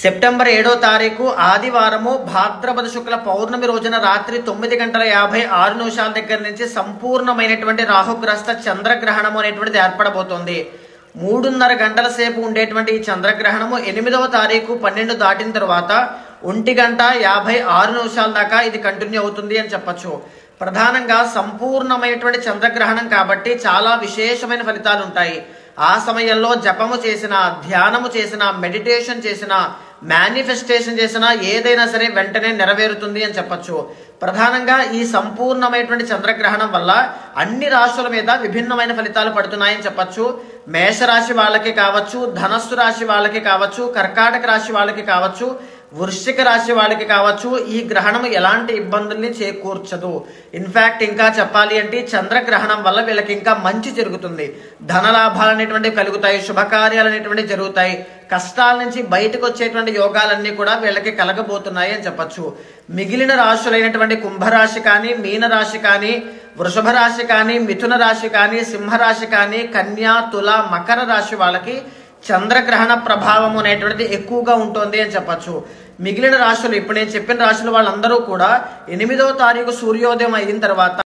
September 7వ తారీఖు ఆదివారము భాద్రపద శుక్ల పౌర్ణమి రోజున రాత్రి 9:56 దగ్గర నుంచి సంపూర్ణమైనటువంటి రాహుగ్రస్త చంద్రగ్రహణము అనేటువంటిది ఏర్పడబోతోంది. 3:30 గంటల సేపు ఉండేటువంటి ఈ చంద్రగ్రహణము 8వ తారీఖు 12 దాటిన తర్వాత 1:56 దాకా ఇది కంటిన్యూ అవుతుంది అని చెప్పచ్చు. ప్రధానంగా సంపూర్ణమైనటువంటి చంద్రగ్రహణం కాబట్టి చాలా విశేషమైన ఫలితాలు ఉంటాయి. ఆ సమయంలో జపము చేసిన, ధ్యానము చేసిన, మెడిటేషన్ చేసిన, మేనిఫెస్టేషన్ చేసిన ఏదైనా సరే వెంటనే నెరవేరుతుంది అని చెప్పచ్చు. ప్రధానంగా ఈ సంపూర్ణమైనటువంటి చంద్రగ్రహణం వల్ల అన్ని రాశుల మీద విభిన్నమైన ఫలితాలు పడుతున్నాయని చెప్పచ్చు. మేషరాశి వాళ్ళకి కావచ్చు, ధనస్సు రాశి వాళ్ళకి కావచ్చు, కర్కాటక రాశి వాళ్ళకి కావచ్చు, వృశ్చిక రాశి వాళ్ళకి కావచ్చు, ఈ గ్రహణం ఎలాంటి ఇబ్బందుల్ని చేకూర్చదు. ఇన్ఫాక్ట్ ఇంకా చెప్పాలి అంటే చంద్రగ్రహణం వల్ల వీళ్ళకి ఇంకా మంచి జరుగుతుంది. ధనలాభాలు అనేటువంటివి కలుగుతాయి, శుభకార్యాలు అనేటువంటివి జరుగుతాయి, కష్టాల నుంచి బయటకు వచ్చేటువంటి యోగాలన్నీ కూడా వీళ్ళకి కలగబోతున్నాయి అని చెప్పచ్చు. మిగిలిన రాశులైనటువంటి కుంభరాశి కానీ, మీనరాశి కానీ, వృషభ రాశి కానీ, మిథున రాశి కానీ, సింహరాశి కానీ, కన్యా, తుల, మకర రాశి వాళ్ళకి చంద్రగ్రహణ ప్రభావం అనేటువంటిది ఎక్కువగా ఉంటుంది అని చెప్పచ్చు. మిగిలిన రాశులు ఇప్పుడు నేను చెప్పిన రాశులు వాళ్ళందరూ కూడా 8వ తారీఖు సూర్యోదయం అయిన తర్వాత